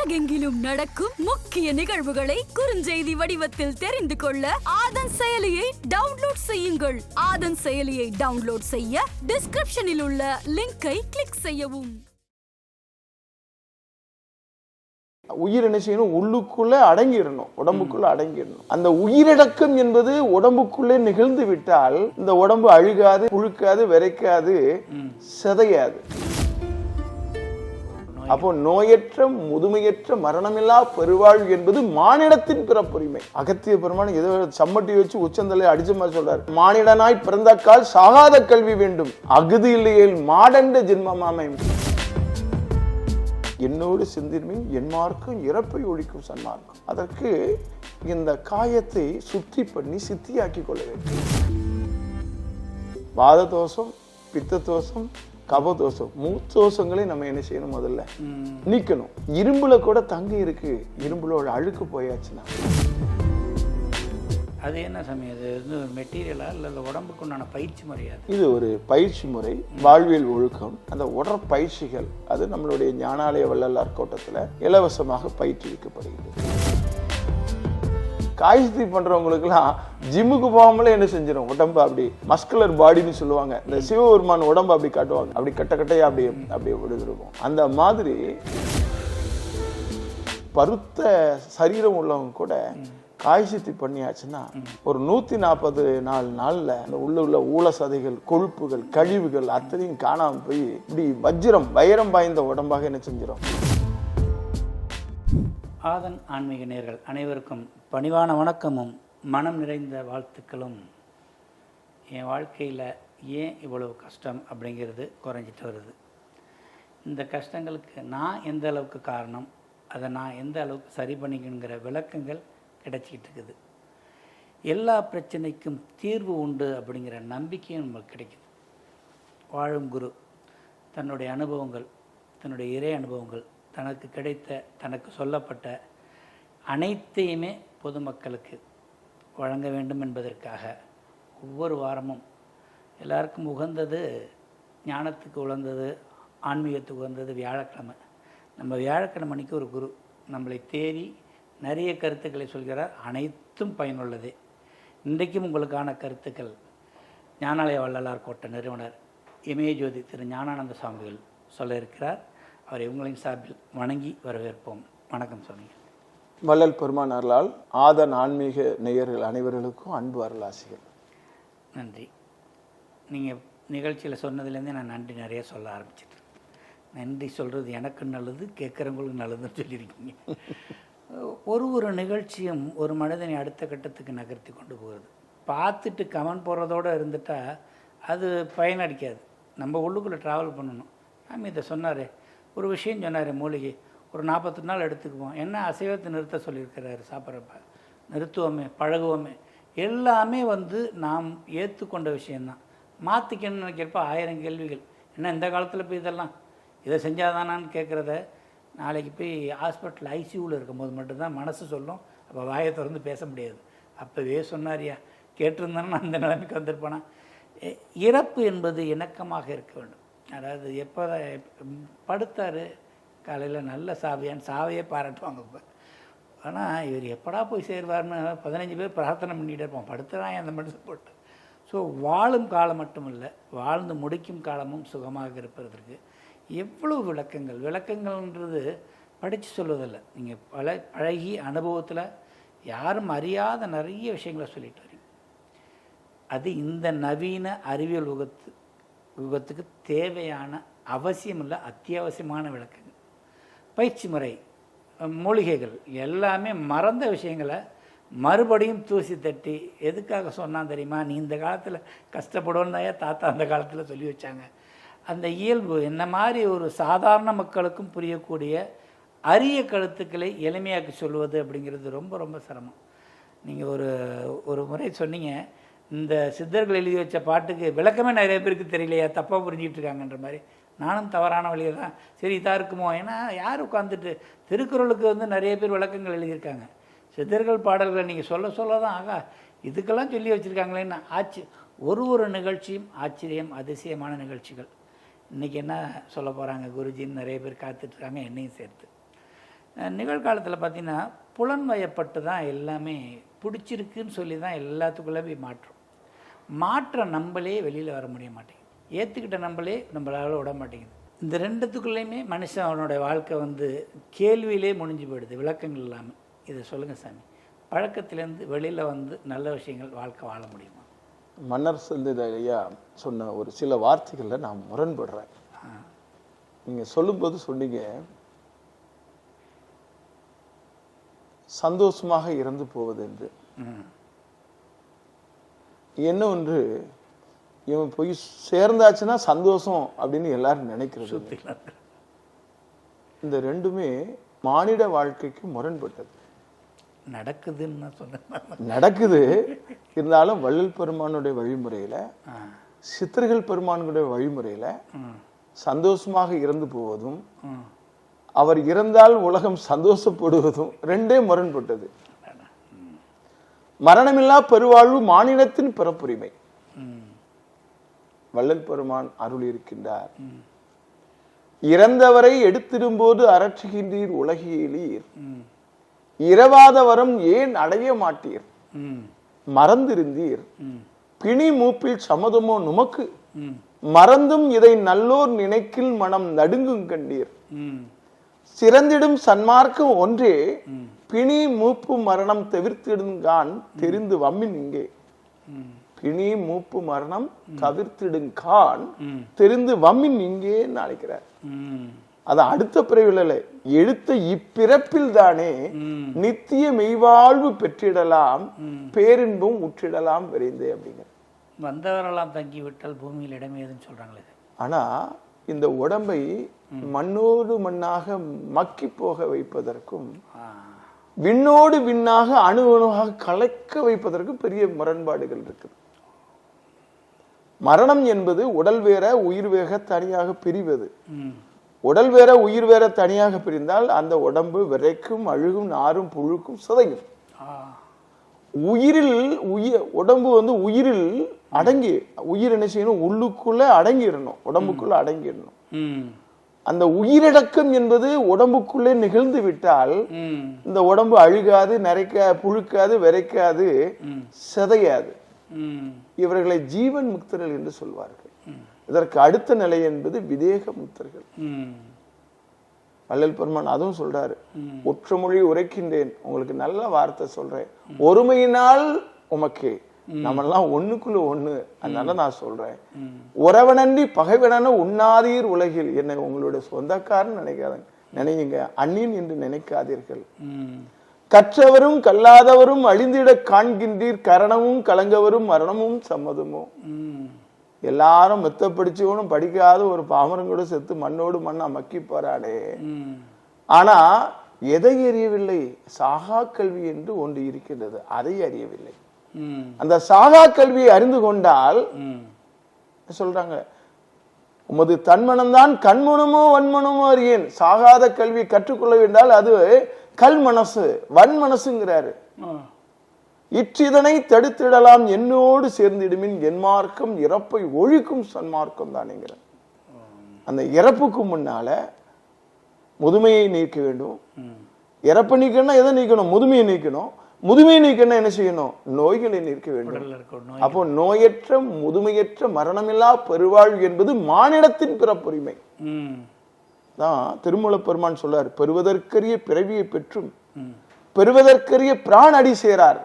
உலகெங்கிலும் நடக்கும் முக்கிய நிகழ்வுகளை குறுஞ்செய்தி வடிவத்தில் தெரிந்து கொள்ள ஆதன் செயலியை டவுன்லோட் செய்யுங்கள். ஆதன் செயலியை டவுன்லோட் செய்ய டிஸ்கிரிப்ஷனில் உள்ள லிங்கை கிளிக் செய்யவும். உயிர் என்ன செய்யணும்? உள்ளுக்குள்ள அடங்கிடணும், உடம்புக்குள்ள அடங்கிடணும். அந்த உயிரடக்கம் என்பது உடம்புக்குள்ளே நிகழ்ந்து விட்டால் இந்த உடம்பு அழுகாது, புழுக்காது, விரைக்காது, சிதையாது. அப்போ நோயற்ற முதுமையற்ற மரணமில்லா பெருவாழ்வு என்பது மானிடத்தின் பிறப்புரிமை. அகத்திய பெருமான் ஏதோ சம்மட்டி வச்சு உச்சந்தலை அடிச்ச மாதிரி சொல்றாரு. மானிடனாய் பிறந்தக்கால் சாகாத கல்வி வேண்டும், அகுதி இல்லையேல் மாடண்ட ஜென்மமாமை. என்னோடு சிந்திர்மின் என்மார்க்கும் இறப்பை ஒழிக்கும் சன்மார்க்கும். அதற்கு இந்த காயத்தை சுத்தி பண்ணி சித்தியாக்கி கொள்ள வேண்டும். வாத தோஷம், பித்த தோஷம், கபதோஷம், மூத்தோஷங்களை நம்ம என்ன செய்யணும்? முதல்ல நீக்கணும். இரும்புல கூட தங்க இருக்கு, இரும்புலோட அழுக்கு போயாச்சுன்னா அது என்ன சமயம்? அது வந்து ஒரு மெட்டீரியலா இல்லை உடம்புக்கு உண்டான பயிற்சி முறையாது? இது ஒரு பயிற்சி முறை, வாழ்வியல் ஒழுக்கம். அந்த உடற்பயிற்சிகள் அது நம்மளுடைய ஞானாலய வள்ளலார் கோட்டத்தில் இலவசமாக பயிற்றுவிக்கப்படுகிறது. காய்ச்சி பண்றவங்களுக்குலாம் ஜிம்முக்கு போகாமலே என்ன செஞ்சிடும்? உடம்பு அப்படி மஸ்குலர் பாடின்னு சொல்லுவாங்க. இந்த சிவபெருமான் உடம்பு அப்படி காட்டுவாங்க, அப்படி கட்டையா அப்படியே விடுதிருக்கும். அந்த மாதிரி பருத்த சரீரம் உள்ளவங்க கூட காய்ச்சி பண்ணியாச்சுன்னா ஒரு 144 நாள்ல அந்த உள்ள ஊழ சதைகள், கொழுப்புகள், கழிவுகள் அத்தனையும் காணாம போய் இப்படி வைரம் பாய்ந்த உடம்பாக என்ன செஞ்சிடும்? ஆதன் ஆன்மீக நேயர்கள் அனைவருக்கும் பணிவான வணக்கமும் மனம் நிறைந்த வாழ்த்துக்களும். என் வாழ்க்கையில் ஏன் இவ்வளவு கஷ்டம் அப்படிங்கிறது குறைஞ்சிட்டு வருது. இந்த கஷ்டங்களுக்கு நான் எந்த அளவுக்கு காரணம், அதை நான் எந்த அளவுக்கு சரி பண்ணிக்கணுங்கிற விளக்கங்கள் கிடைச்சிக்கிட்டு இருக்குது. எல்லா பிரச்சனைக்கும் தீர்வு உண்டு அப்படிங்கிற நம்பிக்கையும் நமக்கு கிடைக்குது. வாழும் குரு தன்னுடைய அனுபவங்கள், தன்னுடைய இறை அனுபவங்கள், தனக்கு கிடைத்த, தனக்கு சொல்லப்பட்ட அனைத்தையுமே பொதுமக்களுக்கு வழங்க வேண்டும் என்பதற்காக ஒவ்வொரு வாரமும் எல்லாருக்கும் உகந்தது, ஞானத்துக்கு உகந்தது, ஆன்மீகத்துக்கு உகந்தது வியாழக்கிழமை. நம்ம வியாழக்கிழமை அன்றைக்கி ஒரு குரு நம்மளை தேடி நிறைய கருத்துக்களை சொல்கிறார். அனைத்தும் பயனுள்ளதே. இன்றைக்கும் உங்களுக்கான கருத்துக்கள் ஞானாலய வள்ளலார் கோட்ட நிறுவனர் இமயஜோதி திரு ஞானானந்த சுவாமிகள் சொல்ல இருக்கிறார். அவரை உங்களின் சார்பில் வணங்கி வரவேற்போம். வணக்கம் சுவாமி. வள்ளல் பெருமான் அருளால் ஆதன் ஆன்மீக நேயர்கள் அனைவர்களுக்கும் அன்பு அருளாசிகள். நன்றி. நீங்கள் நிகழ்ச்சியில் சொன்னதுலேருந்தே நான் நன்றி நிறைய சொல்ல ஆரம்பிச்சிட்டேன். நன்றி சொல்கிறது எனக்கு நல்லது, கேட்குறவங்களுக்கு நல்லதுன்னு சொல்லியிருக்கீங்க. ஒரு நிகழ்ச்சியும் ஒரு மனிதனை அடுத்த கட்டத்துக்கு நகர்த்தி கொண்டு போகிறது. பார்த்துட்டு கமெண்ட் போடுறதோடு இருந்துட்டால் அது பயனளிக்காது. நம்ம உள்ளுக்குள்ளே ட்ராவல் பண்ணணும். சாமி இதை சொன்னார், ஒரு விஷயம் சொன்னார், மூலிகை ஒரு 48 நாள் எடுத்துக்குவோம். என்ன அசைவத்தை நிறுத்த சொல்லியிருக்கிறாரு, சாப்பிட்றப்ப நிறுத்துவோமே, பழகுவோமே, எல்லாமே நாம் ஏற்றுக்கொண்ட விஷயந்தான். மாற்றிக்கணும்னு நினைக்கிறப்ப 1000 கேள்விகள். என்ன இந்த காலத்தில் போய் இதெல்லாம் இதை செஞ்சாதானான்னு கேட்குறத, நாளைக்கு போய் ஹாஸ்பிட்டல் ஐசியூவில் இருக்கும்போது மட்டும்தான் மனசு சொல்லும். அப்போ வாயை திறந்து பேச முடியாது. அப்போவே சொன்னாரியா, கேட்டிருந்தானே நான் அந்த நிலைமைக்கு வந்திருப்பேனா. இறப்பு என்பது இணக்கமாக இருக்க வேண்டும். அதாவது எப்போ படுத்தார் காலையில் நல்ல சாவையே பாராட்டுவாங்க. இப்போ ஆனால் இவர் எப்படா போய் சேருவார்னு 15 பேர் பிரார்த்தனை பண்ணிகிட்டே இருப்போம். படுத்துறான் அந்த மனுஷன் போட்டு. ஸோ வாழும் காலம் மட்டுமில்லை, வாழ்ந்து முடிக்கும் காலமும் சுகமாக இருப்பதற்கு எவ்வளவு விளக்கங்கள்ன்றது படித்து சொல்வதில்லை. நீங்கள் பழகி அனுபவத்தில் யாரும் அறியாத நிறைய விஷயங்களை சொல்லிட்டு வரீங்க. அது இந்த நவீன அறிவியல் யுகத்துக்கு தேவையான அவசியம் இல்லை, அத்தியாவசியமான விளக்கங்கள். பயிற்சி முறை, மூலிகைகள் எல்லாமே மறந்த விஷயங்களை மறுபடியும் தூசி தட்டி எதுக்காக சொன்னான் தெரியுமா? நீ இந்த காலத்தில் கஷ்டப்படுவோன்னு தான் தாத்தா அந்த காலத்தில் சொல்லி வச்சாங்க. அந்த இயல்பு என்ன மாதிரி ஒரு சாதாரண மக்களுக்கும் புரியக்கூடிய அரிய கருத்துக்களை எளிமையாக்கி சொல்வது அப்படிங்கிறது ரொம்ப ரொம்ப சிரமம். நீங்கள் ஒரு முறை சொன்னீங்க, இந்த சித்தர்கள் எழுதி வச்ச பாட்டுக்கு விளக்கமே நிறைய பேருக்கு தெரியலையா, தப்பாக புரிஞ்சிட்டு இருக்காங்கன்ற மாதிரி. நானும் தவறான வழியில் தான் சரி இதாக இருக்குமோ. ஏன்னா யார் உட்காந்துட்டு திருக்குறளுக்கு நிறைய பேர் விளக்கங்கள் எழுதியிருக்காங்க. சித்தர்கள் பாடல்களை நீங்கள் சொல்ல தான் ஆகா இதுக்கெல்லாம் சொல்லி வச்சுருக்காங்களேன்னு ஆச்சு. ஒரு நிகழ்ச்சியும் ஆச்சரியம், அதிசயமான நிகழ்ச்சிகள். இன்றைக்கி என்ன சொல்ல போகிறாங்க குருஜின்னு நிறைய பேர் காத்துட்ருக்காங்க, என்னையும் சேர்த்து. நிகழ்காலத்தில் பார்த்தீங்கன்னா புலன்வயப்பட்டு தான் எல்லாமே பிடிச்சிருக்குன்னு சொல்லி தான் எல்லாத்துக்குள்ளே போய் மாற்ற நம்மளே வெளியில் வர முடிய மாட்டேங்குது. ஏற்றுக்கிட்ட நம்மளே நம்மளால் விட மாட்டேங்குது. இந்த ரெண்டுத்துக்குள்ளேயுமே மனுஷன் அவனுடைய வாழ்க்கை கேள்வியிலே முடிஞ்சு போயிடுது, விளக்கங்கள் இல்லாமல். இதை சொல்லுங்கள் சாமி, பழக்கத்திலேருந்து வெளியில் நல்ல விஷயங்கள் வாழ்க்கை வாழ முடியுமா? மன்னர் ஐயா சொன்ன ஒரு சில வார்த்தைகளில் நான் முரண்படுறேன். நீங்கள் சொல்லும்போது சொன்னீங்க, சந்தோஷமாக இறந்து போவது என்று. என்ன ஒன்று, இவன் போய் சேர்ந்தாச்சுன்னா சந்தோஷம் அப்படின்னு எல்லாரும் நினைக்கிறது. இந்த ரெண்டுமே மானிட வாழ்க்கைக்கு முரண்பட்டது. நடக்குது. இருந்தாலும் வள்ளல் பெருமானுடைய வழிமுறையில, சித்தர்கள் பெருமானுடைய வழிமுறையில சந்தோஷமாக இறந்து போவதும் அவர் இறந்தால் உலகம் சந்தோஷப்படுவதும் ரெண்டே முரண்பட்டது. மரணமில்லா பெருவாழ்வு மானிடத்தின் பிறப்புரிமை. வள்ளல் பெருமான் அருள் இருக்கின்றார். இறந்தவரை எடுத்திடும்போது அரற்றுகின்றீர் உலகியலீர், இரவாத வரம் ஏன் அடைய மாட்டீர், மறந்திருந்தீர் பிணி மூப்பில் சமதமோ நுமக்கு, மறந்தும் இதை நல்லோர் நினைக்கில் மனம் நடுங்கும் கண்டீர், சிறந்திடும் சன்மார்க்கம் ஒன்றே பிணி மூப்பு மரணம் தவிர்த்திடுங்கான் தெரிந்து வம்மின் இங்கே. பிணி மூப்பு மரணம் தவிர்த்திடுங்கான் தெரிந்து வம்மின் இங்கே அழைக்கிறார். அது அடுத்த பிறவில எழுத்த இப்பிறப்பில் தானே நித்திய மெய்வாழ்வு பெற்றிடலாம், பேரின்பம் உற்றிடலாம் விரைந்தே அப்படிங்கிற. வந்தவரெல்லாம் தங்கி விட்டால் பூமியில் இடமே எதுன்னு சொல்றாங்களே. ஆனா இந்த உடம்பை மண்ணோடு மண்ணாக மக்கி போக வைப்பதற்கும் விண்ணோடு விண்ணாக அணு அணுவாக கலக்க வைப்பதற்கும் பெரிய முரண்பாடுகள் இருக்குது. மரணம் என்பது உடல் வேற உயிர் வேக தனியாக பிரிவது. உடல் வேற உயிர் வேற தனியாக பிரிந்தால் அந்த உடம்பு விரைக்கும், அழுகும், நாரும், புழுக்கும், சிதையும். உயிரில் உடம்பு உயிரில் அடங்கி, உயிர் என்ன செய்யணும், உள்ளுக்குள்ள அடங்கிடணும், உடம்புக்குள்ள அடங்கிடணும். அந்த உயிரடக்கம் என்பது உடம்புக்குள்ளே நிகழ்ந்து விட்டால் இந்த உடம்பு அழுகாது, புழுக்காது, விரைக்காது, சிதையாது. இவர்களை ஜீவன் முக்தர்கள் என்று சொல்வார்கள். இதற்கு அடுத்த நிலை என்பது விதேக முக்தர்கள். வள்ளல் பெருமான் அதுவும் சொல்றாரு, ஒற்றுமொழி உரைக்கின்றேன், உங்களுக்கு நல்ல வார்த்தை சொல்றேன், ஒருமையினால் உமக்கே, நம்மெல்லாம் ஒண்ணுக்குள்ள ஒண்ணு, அதனால நான் சொல்றேன், உறவனன்றி பகைவனான உண்ணாதீர் உலகில், என்னை உங்களுடைய சொந்தக்காரன் நினையுங்க, அந்நியன் என்று நினைக்காதீர்கள். கற்றவரும் கல்லாதவரும் அழிந்திட காண்கின்றீர், கரணமும் கலங்கவரும் மரணமும் சம்மதமோ. எல்லாரும் மெத்த படிச்சவனும் படிக்காத ஒரு பாமரம் கூட செத்து மண்ணோடு மண்ணா மக்கி போறாடே. ஆனா எதை அறியவில்லை? சாகா கல்வி என்று ஒன்று இருக்கின்றது, அதை அறியவில்லை. அந்த சாகா கல்வியை அறிந்து கொண்டால் சொல்றாங்க, உமது தன்மனம்தான் கண்மனமோ வன்மனமோ அறியேன். சாகாத கல்வி கற்றுக்கொள்ள வேண்டால் அது கல் மனசு, வன் மனசுங்கிறாரு. இற்றிதனை தடுத்திடலாம் என்னோடு சேர்ந்திடுமின், என் மார்க்கம் இறப்பை ஒழிக்கும் சன்மார்க்கம் தானேங்கிற. அந்த இறப்புக்கு முன்னால முதுமையை நீக்க வேண்டும். இறப்பை நீக்கணும்னா எதை நீக்கணும்? முதுமையை நீக்கணும். முதுமையை நீக்கணும் என்ன செய்யணும்? நோய்களை நீக்க வேண்டும். அப்போ நோயற்ற முதுமையற்ற மரணமில்லா பெருவாழ்வு என்பது மானிடத்தின் பிறப்புரிமை தான். திருமூல பெருமான் சொல்றார், பெறுவதற்கரிய பிறவியை பெற்றும் பெறுவதற்கரிய பிரான் அடி சேரார்,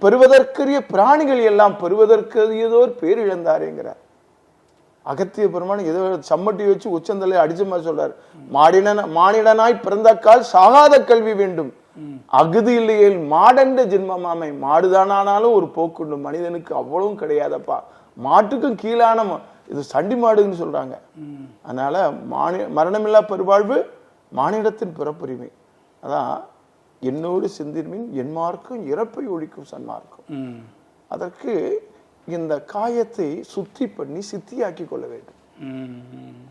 பெறுவதற்கரிய பிராணிகள் எல்லாம் பெறுவதற்கரியதோர் பேர் இழந்தாருங்கிறார். அகத்திய பெருமான் ஏதோ சம்மட்டி வச்சு உச்சந்தலை அடிச்ச மாதிரி சொல்றாரு, மானிடனாய் பிறந்தக்கால் சாகாத கல்வி வேண்டும், அகுதி இல்லையேல் மாடண்ட ஜென்மமாமை. மாடுதானாலும் ஒரு போக்குண்டு, மனிதனுக்கு அவ்வளவும் கிடையாதப்பா, மாட்டுக்கும் கீழான இது சண்டி மாடுன்னு சொல்றாங்க. அதனால மரணமில்லா பெருவாழ்வு மானிடத்தின் பிறப்புரிமை. அதான் என்னோடு சிந்திர்மின் என் மார்க்கம் இறப்பை ஒழிக்கும் சன்மார்க்கம். அதற்கு இந்த காயத்தை சுத்தி பண்ணி சித்தியாக்கி கொள்ள வேண்டும்.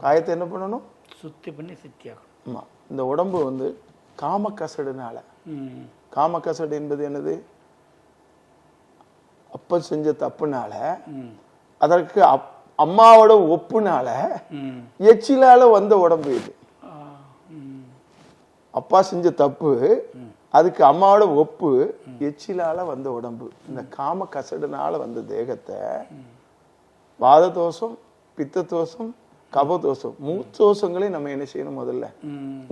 காயத்தை என்ன பண்ணணும்? சுத்தி பண்ணி சித்தியாக்கணும். ஆமா, இந்த உடம்பு காமக்கசடுனால, காமக்கசடு என்பது என்னது? அப்ப செஞ்ச தப்புனால, அதற்கு அம்மாவோட ஒப்புனால, எச்சிலால வந்த உடம்பு இது. அப்பா செஞ்ச தப்பு, அதுக்கு அம்மாவோட ஒப்பு, எச்சிலால வந்த உடம்பு, இந்த காம கசடுனால வந்த தேகத்தை வாத தோஷம், பித்த தோஷம், கப தோஷம், மூத்தோஷங்களை நம்ம என்ன செய்யணும்? முதல்ல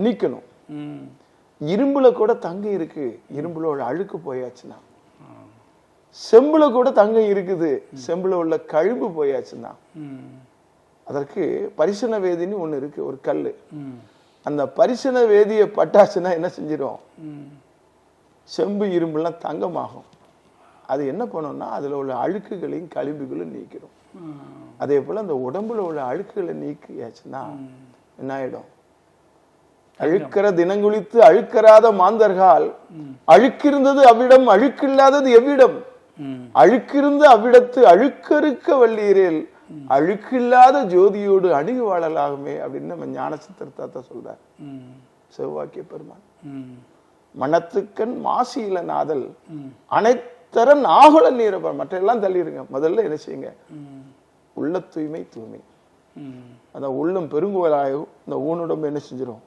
நீக்கணும். இரும்புல கூட தங்கம் இருக்கு, இரும்புல உள்ள அழுக்கு போயாச்சுன்னா. செம்புல கூட தங்கம் இருக்குது, செம்புல உள்ள கழிவு போயாச்சுன்னா. அதற்கு பரிசன வேதின்னு ஒண்ணு இருக்கு, ஒரு கல்லு. அந்த பரிசன வேதியை பட்டாச்சுன்னா என்ன செஞ்சிடும்? செம்பு இரும்புலாம் தங்கமாகும். அது என்ன பண்ணும்னா அதுல உள்ள அழுக்குகளையும் கழிவுகளும் நீக்கிடும். அதே போல அந்த உடம்புல உள்ள அழுக்குகளை நீக்கியாச்சுன்னா என்ன ஆயிடும்? அழுக்கிற தினங்குளித்து அழுக்கராத மாந்தர்கள், அழுக்கிருந்தது அவ்விடம், அழுக்கில்லாதது எவ்விடம்? அழுக்கிருந்து அவ்விடத்து அழுக்கறுக்க வல்லீரேல், அழுக்கில்லாத ஜோதியோடு அணுகு வாழலாகுமே அப்படின்னு நம்ம ஞான சித்திரத்தை சொல்றார் சிவவாக்கிய பெருமான். மனத்துக்கண் மாசியில நாதல் அனைத்தரன் ஆகுல நீரப்ப, மற்ற எல்லாம் தள்ளிருங்க. முதல்ல என்ன செய்யுங்க? உள்ள தூய்மை. தூய்மை அந்த உள்ளம் பெருங்குவலாகும். இந்த ஊனுடம்பு என்ன செஞ்சிடும்?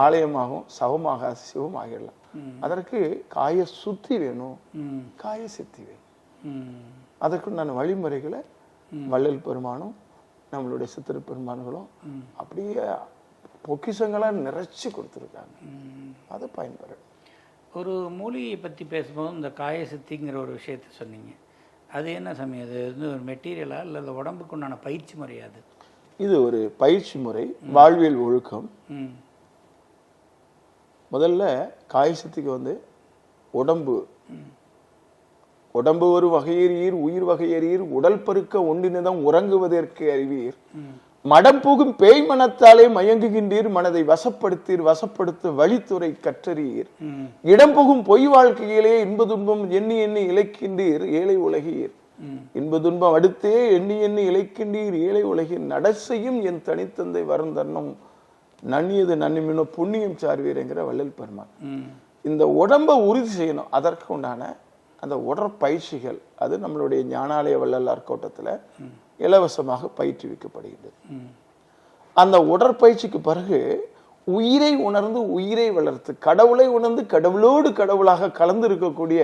ஆலயமாகும். சவமாக சிவமாகிடலாம். அதற்கு காய சுத்தி வேணும், காய சித்தி வேணும். அதற்கு நான் வழிமுறைகளை வள்ளல் பெருமானும் நம்மளுடைய சித்திர பெருமான்களும் அப்படியே பொக்கிஷங்களா நிறைச்சு கொடுத்துருக்காங்க. அதை பயன்பெற. ஒரு மூலிகையை பற்றி பேசும்போது இந்த காய சித்திங்கிற ஒரு விஷயத்த சொன்னீங்க. அது என்ன சமயம்? அது வந்து ஒரு மெட்டீரியலா இல்லை அந்த உடம்புக்கு உண்டான பயிற்சி முறையாது? இது ஒரு பயிற்சி முறை, வாழ்வியல் ஒழுக்கம். முதல்ல காய சித்திக்கு வந்து உடம்பு ஒரு வகையறீர், உயிர் வகையறீர், உடல் பருக்க ஒன்றினதம் உறங்குவதற்கு அறிவீர், மடம் புகும் பேய் மனத்தாலே மயங்குகின்றீர், மனதை வசப்படுத்தீர், வசப்படுத்த வழித்துறை கற்றறீர், இடம் புகும் பொய் வாழ்க்கையிலே இன்ப துன்பம் எண்ணி எண்ணி இழைக்கின்றீர், ஏழை உலகீர், இன்ப துன்பம் அடுத்தே எண்ணி எண்ணி இழைக்கின்றீர், ஏழை உலகின் நடசையும் என் தனித்தந்தை வரந்தன்னும் நன்னியது நன்னிமினோ புண்ணியம் சார்வீர்ங்கிற வள்ளல் பெருமான். இந்த உடம்பை உறுதி செய்யணும். அதற்கு உண்டான அந்த உடற்பயிற்சிகள் அது நம்மளுடைய ஞானாலய வள்ளலார் கோட்டத்தில் இலவசமாக பயிற்றுவிக்கப்படுகின்றது. அந்த உடற்பயிற்சிக்கு பிறகு உயிரை உணர்ந்து உயிரை வளர்த்து கடவுளை உணர்ந்து கடவுளோடு கடவுளாக கலந்து இருக்கக்கூடிய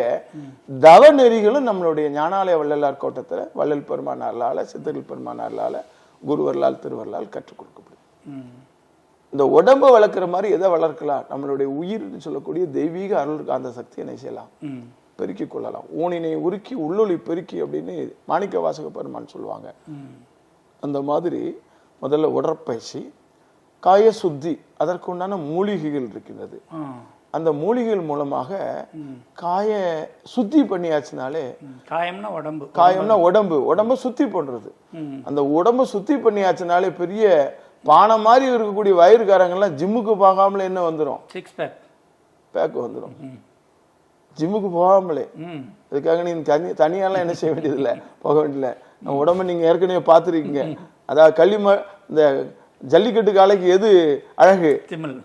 தவ நெறிகளும் நம்மளுடைய ஞானாலய வள்ளலார் கோட்டத்தில் வள்ளல் பெருமானாரால, சித்தர்கள் பெருமானாரால, குருவர்களால், திருவர்களால் கற்றுக் கொடுக்கப்படும். இந்த உடம்பை வளர்க்குற மாதிரி எதை வளர்க்கலாம்? நம்மளுடைய உயிர்னு சொல்லக்கூடிய தெய்வீக அருள் அந்த சக்தியை என்ன செய்யலாம்? பெருக்கிக் கொள்ளலாம். ஊனினை உருக்கி உள்ளொளி பெருக்கி அப்படின்னு மாணிக்க வாசக பெருமான் சொல்லுவாங்க. அந்த மாதிரி முதல்ல உடற்பயிற்சி, காய சுத்தி, அதற்கு உண்டான மூலிகைகள் இருக்கின்றது. அந்த மூலிகைகள் மூலமாக காய சுத்தி பண்ணியாச்சுனாலே, காயம்னா உடம்பு சுத்தி பண்றது. அந்த உடம்பு சுத்தி பண்ணியாச்சுனாலே பெரிய பானை மாதிரி இருக்கக்கூடிய வயிறுக்காரங்கெல்லாம் ஜிம்முக்கு போகாமலே என்ன வந்துடும்? பேக் வந்துடும். ஜிம்முக்கு போகாமலே. அதுக்காக நீங்க தனியாலாம் என்ன செய்ய வேண்டியதில்லை, போக வேண்டியதில்லை. நம்ம உடம்பு நீங்க ஏற்கனவே பார்த்துருக்கீங்க. அதாவது இந்த ஜல்லிக்கட்டு காலைக்கு எது அழகு?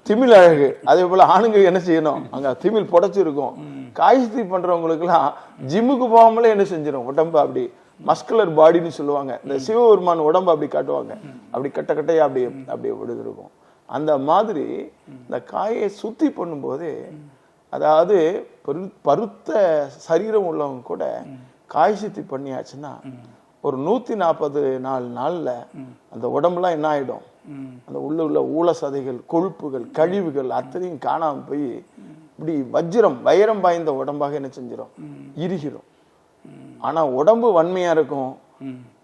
திமிழ் அழகு. அதே போல ஆணுங்க என்ன செய்யணும்? அங்க திமிழ் புடைச்சிருக்கும். காய்ச்சி பண்றவங்களுக்கு எல்லாம் ஜிம்முக்கு போகாமலே என்ன செஞ்சிடும்? உடம்பு அப்படி மஸ்குலர் பாடின்னு சொல்லுவாங்க. இந்த சிவபெருமான் உடம்பு அப்படி காட்டுவாங்க. அப்படி கட்டையா அப்படியே விடுதிருக்கும். அந்த மாதிரி இந்த காயை சுத்தி பண்ணும்போது, அதாவது பருத்த சரீரம் உள்ளவங்க கூட காய் சுத்தி பண்ணியாச்சுன்னா ஒரு 144 நாள்ல அந்த உடம்புலாம் என்ன ஆயிடும்? அந்த உள்ள ஊழ சதைகள், கொழுப்புகள், கழிவுகள் அத்தனையும் காணாம போய் இப்படி வைரம் பாய்ந்த உடம்பாக என்ன செஞ்சிடும்? இறுகிறோம். ஆனா உடம்பு வன்மையா இருக்கும்.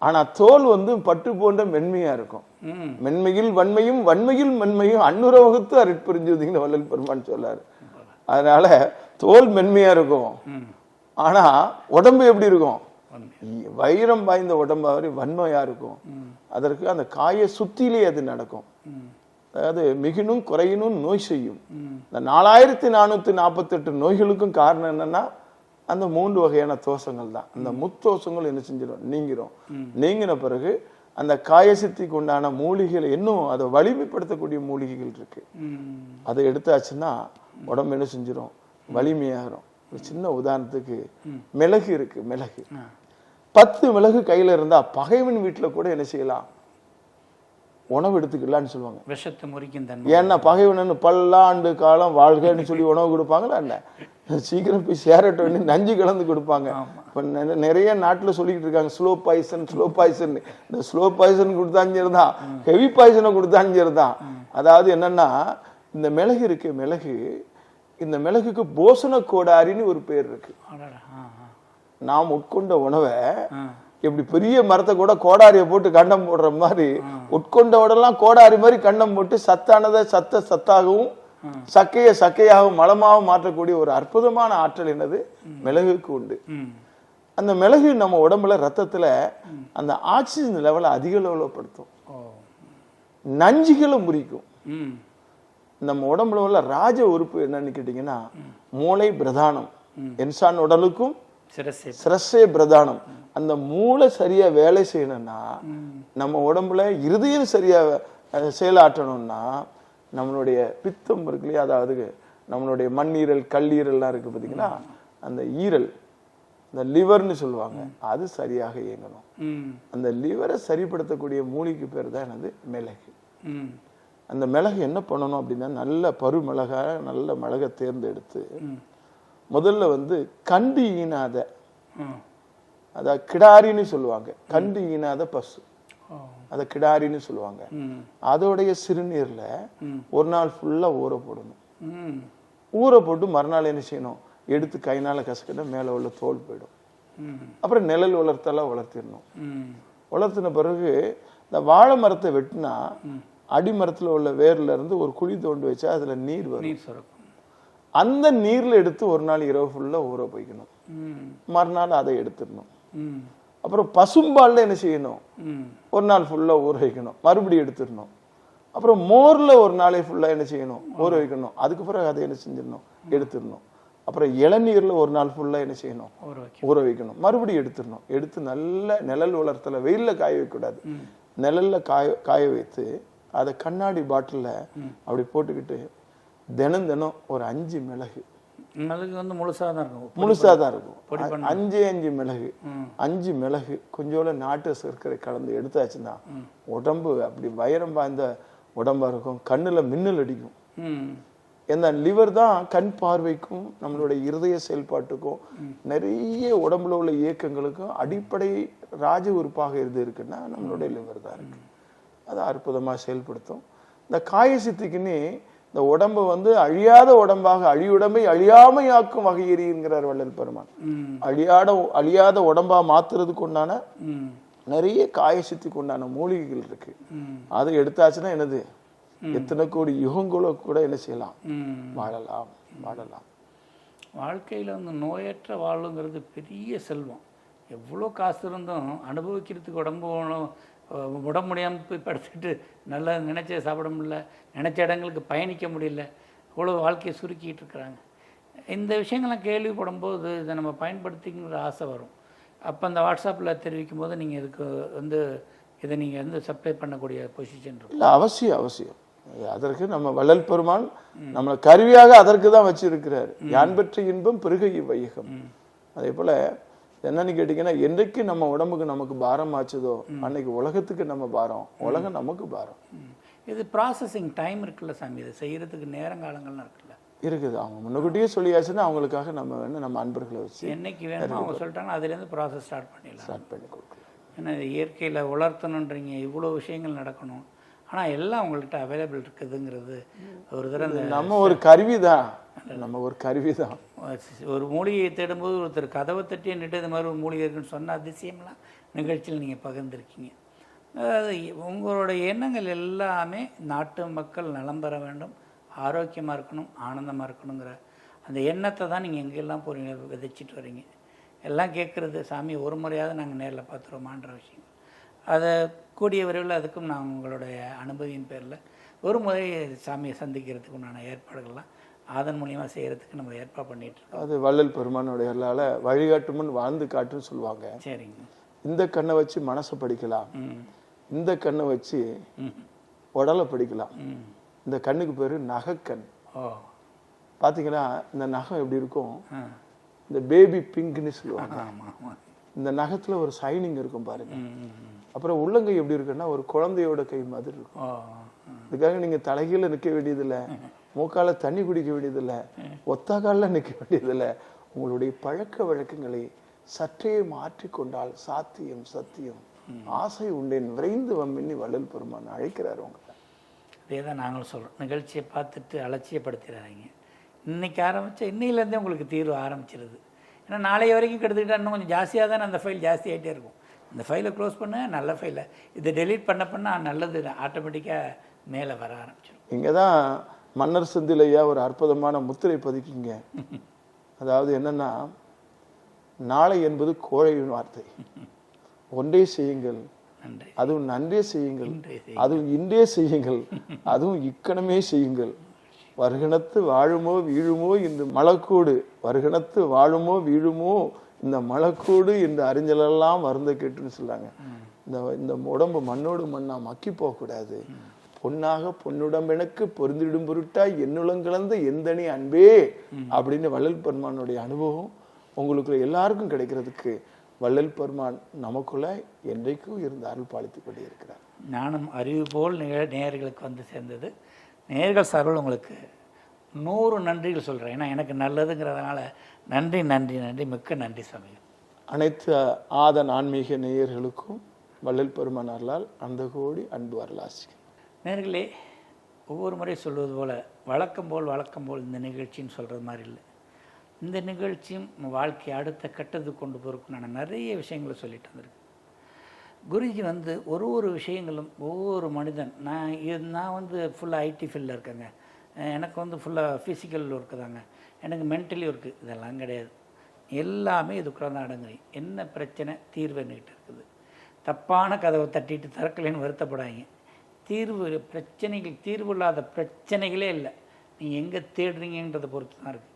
ஆனா தோல் பட்டு போன்ற மென்மையா இருக்கும். மென்மையில் வன்மையும் வன்மையில் மென்மையும் அன்னுர வகுத்து அருட்பெருஞ்சோதின்னு வள்ளல் பெருமான் சொல்லாரு. அதனால தோல் மென்மையா இருக்கும். ஆனா உடம்பு எப்படி இருக்கும்? வைரம் பாய்ந்த உடம்பாவது வன்மையா இருக்கும். அதற்கு அந்த காய சுத்திலே அது நடக்கும். அதாவது மிகினும் குறையினும் நோய் செய்யும். இந்த 4448 நோய்களுக்கும் காரணம் என்னன்னா அந்த 3 வகையான தோஷங்கள் தான். அந்த முத்தோஷங்கள் என்ன செஞ்சிடும்? நீங்கிரும். நீங்கின பிறகு அந்த காயசித்திக்கு உண்டான மூலிகைகள் இன்னும் அதை வலிமைப்படுத்தக்கூடிய மூலிகைகள் இருக்கு. அதை எடுத்தாச்சுன்னா உடம்பு என்ன செஞ்சிடும்? வலிமையாகிறோம். ஒரு சின்ன உதாரணத்துக்கு மிளகு இருக்கு. மிளகு 10 மிளகு கையில இருந்தா பகைவன் வீட்டுல கூட என்ன செய்யலாம்? உணவு எடுத்துக்கலான்னு சொல்லுவாங்க. விஷத்தை முறிக்கும் தன்மை. ஏன்னா பகைவனு பல்லாண்டு காலம் வாழ்க்கைன்னு சொல்லி உணவு கொடுப்பாங்களா என்ன, சீக்கிரம் போய் சேரட்டோன்னு நஞ்சு கலந்து கொடுப்பாங்க. இப்போ நிறைய நாட்டில் சொல்லிக்கிட்டு இருக்காங்க ஸ்லோ பாய்சன் ஸ்லோ பாய்சன். இந்த ஸ்லோ பாய்சன் கொடுத்தாலும் சரிதான், ஹெவி பாய்சனை கொடுத்தாலும் சரிதான். அதாவது என்னன்னா இந்த மிளகு இருக்கு, மிளகு, இந்த மிளகுக்கு போசன கோடாரின்னு ஒரு பேர் இருக்கு. நாம் உட்கொண்ட உணவை எப்படி பெரிய மரத்தை கூட கோடாரியை போட்டு கண்டம் போடுற மாதிரி உட்கொண்ட உடலாம் கோடாரி மாதிரி கண்டம் போட்டு சத்தானதை சத்தாகவும் சக்கைய சக்கையாகவும் மலமாகவும் மாற்றக்கூடிய ஒரு அற்புதமான ஆற்றல் என்னது மிளகுக்கு உண்டு. அந்த மிளகு நம்ம உடம்புல ரத்தத்துல அந்த ஆக்சிஜன் லெவலை அதிக லெவலில் படுத்தும், நஞ்சுகளை முறிக்கும். நம்ம உடம்புல உள்ள ராஜ உறுப்பு என்னன்னு கேட்டீங்கன்னா மூளை பிரதானம். இன்சான் உடலுக்கும் சிரசே பிரதானம். அந்த மூளை சரியா வேலை செய்யணும்னா, நம்ம உடம்புல இருதயம் சரியா செயலாற்றணும்னா, நம்மளுடைய பித்தம் இருக்கு இல்லையா, அதாவது நம்மளுடைய மண்ணீரல் கல்லீரல்லாம் இருக்கு பார்த்தீங்கன்னா, அந்த ஈரல், இந்த லிவர்னு சொல்லுவாங்க, அது சரியாக இயங்கணும். அந்த லிவரை சரிப்படுத்தக்கூடிய மூலிகை பேர் தான் என்னது மிளகு. அந்த மிளகு என்ன பண்ணணும் அப்படின்னா, நல்ல பரு மிளகாய், நல்ல மிளகை தேர்ந்தெடுத்து முதல்ல வந்து கண்டு ஈனாத, அதாவது கிடாரின்னு சொல்லுவாங்க, கண்டு ஈனாத பசு, அத கிடாரின்னு சொல்லுவாங்க. அதோடைய சிறுநீர்ல ஒரு நாள் ஃபுல்லா ஊற போடணும். ஊற போட்டு மறுநாள் என்ன செய்யணும், எடுத்து கைனால கசக்கிட்ட மேல உள்ள தோல் போயிடும். அப்புறம் நிழல் வளர்த்தெல்லாம் வளர்த்திடணும். வளர்த்தின பிறகு இந்த வாழை மரத்தை வெட்டினா அடிமரத்துல உள்ள வேர்ல இருந்து ஒரு குழி தோண்டி வச்சா அதுல நீர் வரும். அந்த நீர்ல எடுத்து ஒரு நாள் இரவு ஃபுல்லா ஊற வைக்கணும். மறுநாள் அதை எடுத்துடணும். அப்புறம் பசும்பால்ல என்ன செய்யணும், ஒரு நாள் ஃபுல்லா ஊற வைக்கணும், மறுபடியும் எடுத்துடணும். அப்புறம் மோர்ல ஒரு நாளை ஃபுல்லா என்ன செய்யணும், ஊற வைக்கணும். அதுக்கு பிறகு அதை என்ன செஞ்சிடணும், எடுத்துடணும். அப்புறம் இளநீர்ல ஒரு நாள் ஃபுல்லா என்ன செய்யணும், ஊற வைக்கணும், மறுபடியும் எடுத்துடணும். எடுத்து நல்ல நிழல் வளர்த்தல, வெயில்ல காய வைக்க கூடாது, நிழல்ல காய வைத்து அதை கண்ணாடி பாட்டில அப்படி போட்டுக்கிட்டு தினம் தினம் ஒரு 5 மிளகு, மிளகு வந்து முழுசாதான் இருக்கும், 5 மிளகு, 5 மிளகு கொஞ்சோட நாட்டு சர்க்கரை கலந்து எடுத்தாச்சுன்னா உடம்பு அப்படி வைரம் பாய்ந்த உடம்பா இருக்கும். கண்ணுல மின்னல் அடிக்கும். இந்த லிவர் தான் கண் பார்வைக்கும் நம்மளுடைய இருதய செயல்பாட்டுக்கும் நிறைய உடம்புல உள்ள இயக்கங்களுக்கும் அடிப்படை ராஜ உறுப்பாக எது இருக்குன்னா நம்மளுடைய லிவர் தான் இருக்கு. அது அற்புதமா செயல்படுத்தும். இந்த காய சித்திக்குன்னு இந்த உடம்பு வந்து அழியாத உடம்பாக, அழியுடம்பை அழியாமையாக்கும் வகையறிங்கிறார் வள்ளல் பெருமான். அழியாத உடம்பா மாத்துறதுக்கு உண்டான நிறைய காய சித்திக்கு உண்டான மூலிகைகள் இருக்கு. அதை எடுத்தாச்சுன்னா என்னது, எத்தனை கோடி யுகங்களோ கூட என்ன செய்யலாம், வாழலாம். வாழ்க்கையில வந்து நோயற்ற வாழ்வுங்கிறது பெரிய செல்வம். எவ்வளோ காசு இருந்தும் அனுபவிக்கிறதுக்கு உடம்பு முடியாமல் போய் படுத்துட்டு நல்லா நினைச்ச சாப்பிட முடியல, நினைச்ச இடங்களுக்கு பயணிக்க முடியல, இவ்வளோ வாழ்க்கையை சுருக்கிட்டு இருக்கிறாங்க. இந்த விஷயங்கள்லாம் கேள்விப்படும் போது இதை நம்ம பயன்படுத்திக்கிற ஆசை வரும். அப்போ அந்த வாட்ஸ்அப்பில் தெரிவிக்கும் போது நீங்கள் இதுக்கு வந்து இதை நீங்கள் வந்து சப்ளை பண்ணக்கூடிய பொசிஷன் இருக்கும். இல்லை, அவசியம். அதற்கு நம்ம வள்ளல் பெருமான் நம்மளை கருவியாக அதற்கு தான் வச்சிருக்கிறார். யான் பெற்ற இன்பம் பெருகை வையகம். அதே போல என்னன்னு கேட்டீங்கன்னா, என்றைக்கு நம்ம உடம்புக்கு நமக்கு பாரம் ஆச்சுதோ அன்னைக்கு உலகத்துக்கு நம்ம பாரம், உலகம் நமக்கு பாரம். இது ப்ராசஸிங் டைம் இருக்குல்ல சாமி, இதை செய்யறதுக்கு நேரங்காலங்கள்லாம் இருக்குல்ல இருக்குது. அவங்க முன்னக்கூட்டியே சொல்லியாச்சுன்னா அவங்களுக்காக நம்ம வேணும் நம்ம அன்பர்களை வச்சு என்னைக்கு வேணுமோ அவங்க சொல்லிட்டாங்கன்னா அதுலேருந்து ப்ராசஸ் ஸ்டார்ட் பண்ணி கொடுக்கலாம். ஏன்னா இயற்கையில் வளர்த்தணுன்றீங்க, இவ்வளோ விஷயங்கள் நடக்கணும், ஆனால் எல்லாம் அவங்கள்ட்ட அவைலபிள் இருக்குதுங்கிறது ஒரு தடவை நம்ம ஒரு கருவி தான். ஒரு மூலிகையை தேடும்போது ஒருத்தர் கதவை தட்டி நின்று இது மாதிரி ஒரு மூலிகை இருக்குன்னு சொன்ன அதிசயம்லாம் நிகழ்ச்சியில் நீங்கள் பகிர்ந்துருக்கீங்க. அதாவது உங்களோட எண்ணங்கள் எல்லாமே நாட்டு மக்கள் நலம் பெற வேண்டும், ஆரோக்கியமாக இருக்கணும், ஆனந்தமாக இருக்கணுங்கிற அந்த எண்ணத்தை தான் நீங்கள் எங்கெல்லாம் போகிறீங்க விதைச்சிட்டு வரீங்க. எல்லாம் கேட்குறது சாமி ஒரு முறையாவது நாங்கள் நேரில் பார்த்துருவோமான்ற விஷயம். அதை கூடிய விரைவில் அதுக்கும் நான் உங்களுடைய அனுபவியின் பேரில் ஒரு முறை சாமியை சந்திக்கிறதுக்கு உண்டான ஏற்பாடுகள்லாம் அதன் மூலியமாக செய்கிறதுக்கு நம்ம ஏற்பாடு பண்ணிட்டு இருக்கோம். அது வள்ளல் பெருமானுடைய வழிகாட்டுமுன் வாழ்ந்து காட்டுன்னு சொல்லுவாங்க. சரிங்க. இந்த கண்ணை வச்சு மனசை படிக்கலாம், இந்த கண்ணை வச்சு உடலை படிக்கலாம். இந்த கண்ணுக்கு பேரு நகைக்கண். பாத்தீங்கன்னா இந்த நகம் எப்படி இருக்கும், இந்த பேபி பிங்க்னு சொல்லுவாங்க. இந்த நகத்துல ஒரு சைனிங் இருக்கும் பாருங்க. அப்புறம் உள்ளங்கை எப்படி இருக்குன்னா ஒரு குழந்தையோட கை மாதிரி இருக்கும். இதுக்காக நீங்க தலைகீழ நிற்க வேண்டியதில்லை, மூக்கால தண்ணி குடிக்க வேண்டியதில்லை, ஒத்த காலில் நிற்க வேண்டியதில்லை. உங்களுடைய பழக்க வழக்கங்களை சற்றே மாற்றிக்கொண்டால் சாத்தியம் சத்தியம். ஆசை உண்டேன் விரைந்து வம்மின்னி வள்ளல் பெருமான் அழைக்கிறார் உங்களை. அதே தான் நாங்களும் சொல்கிறோம். நிகழ்ச்சியை பார்த்துட்டு அலட்சியப்படுத்துகிறாங்க. இன்னைக்கு ஆரம்பித்தா இன்னையிலேருந்தே உங்களுக்கு தீர்வு ஆரம்பிச்சிருது. ஏன்னா நாளைய வரைக்கும் கெடுத்துக்கிட்டா இன்னும் கொஞ்சம் ஜாஸ்தியாக தான் அந்த ஃபைல் ஜாஸ்தி ஆகிட்டே இருக்கும். இந்த ஃபைலை க்ளோஸ் பண்ண நல்ல ஃபைலை, இதை டெலீட் பண்ண நல்லது ஆட்டோமேட்டிக்காக மேலே வர ஆரம்பிச்சிடும். இங்கே தான் மன்னர் செந்திலையா ஒரு அற்புதமான முத்திரை பதிக்கிங்க. அதாவது என்னன்னா, நாளை என்பது கோழையின் வார்த்தை. ஒன்றே செய்யுங்கள், அதுவும் நன்றே செய்யுங்கள், அதுவும் இன்றே செய்யுங்கள், அதுவும் இக்கணமே செய்யுங்கள். வருகணத்து வாழுமோ வீழுமோ இந்த மலக்கூடு, வருகணத்து வாழுமோ வீழுமோ இந்த மலக்கூடு இந்த அறிஞலெல்லாம் வருந்த கேட்டுன்னு சொல்றாங்க. இந்த உடம்பு மண்ணோடு மண்ணா மக்கி போகக்கூடாது. பொன்னாக பொன்னுடம்பெனக்கு பொருந்திடும் பொருட்டாய் என்னுளங்கலந்த எந்தனி அன்பே அப்படின்னு வள்ளல் பெருமானுடைய அனுபவம் உங்களுக்கு எல்லாருக்கும் கிடைக்கிறதுக்கு வள்ளல் பெருமான் நமக்குள்ள என்றைக்கும் இருந்து அருள் பாலித்துக் கொண்டே இருக்கிறார். நானும் அறிவு போல் நேயர்களுக்கு வந்து சேர்ந்தது. நேயர்கள் சார்பில் உங்களுக்கு 100 நன்றிகள் சொல்கிறேன். ஏன்னா எனக்கு நல்லதுங்கிறதுனால நன்றி நன்றி நன்றி, மிக்க நன்றி சமயம். அனைத்து ஆதன் ஆன்மீக நேயர்களுக்கும் வள்ளல் பெருமான் அருளால் அந்த கோடி அன்பு அருளாசிகள். நேயர்களே, ஒவ்வொரு முறை சொல்வது போல் வழக்கம் போல் இந்த நிகழ்ச்சின்னு சொல்கிறது மாதிரி இல்லை. இந்த நிகழ்ச்சியும் வாழ்க்கையை அடுத்த கட்டத்துக்கு கொண்டு போகிறதுக்கு நான் நிறைய விஷயங்களை சொல்லிட்டு வந்திருக்கேன். குருஜி வந்து ஒரு விஷயங்களும் ஒவ்வொரு மனிதன், நான் வந்து ஃபுல்லாக ஐடி ஃபீல்டில் இருக்கேங்க, எனக்கு வந்து ஃபுல்லாக ஃபிசிக்கல் ஒர்க்கு தாங்க, எனக்கு மென்டலி ஒர்க்கு, இதெல்லாம் கிடையாது. எல்லாமே இதுக்குள்ள தான் அடங்குறீங்க. என்ன பிரச்சனை தீர்வு என்கிட்ட இருக்குது. தப்பான கதவை தட்டிட்டு திறக்கலைன்னு வருத்தப்படாதீங்க. தீர்வு இல்லாத பிரச்சனைகளே இல்லை. நீங்கள் எங்கே தேடுறீங்கன்றதை பொறுத்து தான் இருக்குது.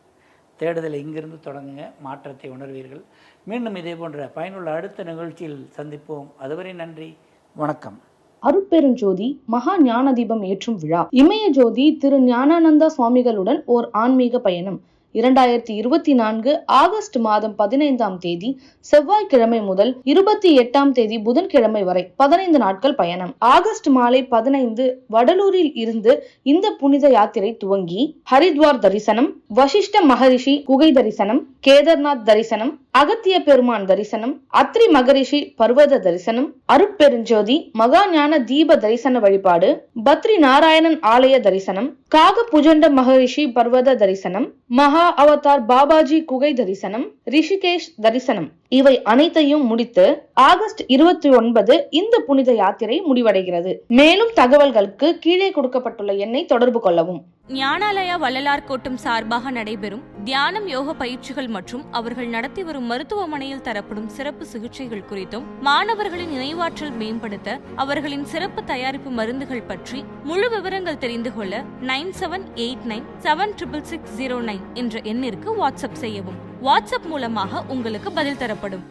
தேடுதலை இங்கிருந்து தொடங்குங்க, மாற்றத்தை உணர்வீர்கள். மீண்டும் இதே போன்ற பயனுள்ள அடுத்த நிகழ்ச்சியில் சந்திப்போம். அதுவரை நன்றி, வணக்கம். அருட்பெருஞ்சோதி மகா ஞான தீபம் ஏற்றும் விழா. இமய ஜோதி திரு ஞானானந்தா சுவாமிகளுடன் ஓர் ஆன்மீக பயணம் 2024 ஆகஸ்ட் மாதம் 15ஆம் தேதி செவ்வாய்க்கிழமை முதல் 28ஆம் தேதி புதன்கிழமை வரை 15 நாட்கள் பயணம். ஆகஸ்ட் மாலை 15 வடலூரில் இருந்து இந்த புனித யாத்திரை துவங்கி ஹரித்வார் தரிசனம், வசிஷ்ட மகரிஷி குகை தரிசனம், கேதார்நாத் தரிசனம், அகத்திய பெருமான் தரிசனம், அத்ரி மகரிஷி பர்வத தரிசனம், அருட்பெருஞ்சோதி மகா ஞான தீப தரிசன வழிபாடு, பத்ரி நாராயணன் ஆலய தரிசனம், காக புஜண்ட மகரிஷி பர்வத தரிசனம், மகா அவதார் பாபாஜி குகை தரிசனம், ரிஷிகேஷ் தரிசனம் இவை அனைத்தையும் முடித்து ஆகஸ்ட் 29 இந்த புனித யாத்திரை முடிவடைகிறது. மேலும் தகவல்களுக்கு கீழே கொடுக்கப்பட்டுள்ள எண்ணை தொடர்பு கொள்ளவும். ஞானாலயா வள்ளலார் கோட்டம் சார்பாக நடைபெறும் தியானம், யோக பயிற்சிகள் மற்றும் அவர்கள் நடத்தி வரும் மருத்துவமனையில் தரப்படும் சிறப்பு சிகிச்சைகள் குறித்தும், மாணவர்களின் நினைவாற்றல் மேம்படுத்த அவர்களின் சிறப்பு தயாரிப்பு மருந்துகள் பற்றி முழு விவரங்கள் தெரிந்து கொள்ள 9789766609 என்ற எண்ணிற்கு வாட்ஸ்அப் செய்யவும். வாட்ஸ்அப் மூலமாக உங்களுக்கு பதில் தரப்படும்.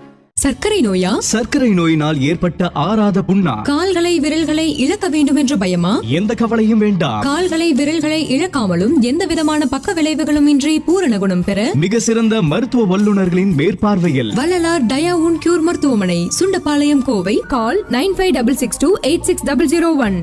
சர்க்கரை நோயா? சர்க்கரை நோயினால் ஏற்பட்ட ஆறாத புண்ணா? கால்களை விரல்களை இழக்க வேண்டும் என்ற பயமா? எந்த கவலையும் வேண்டாம். கால்களை விரல்களை இழக்காமலும் எந்த விதமான பக்க விளைவுகளும் இன்றி பூரண குணம் பெற மிக சிறந்த மருத்துவ வல்லுநர்களின் மேற்பார்வையில் வள்ளலார் டயாவுன் கியூர் மருத்துவமனை, சுண்டபாளையம், கோவை. கால் 9566286001.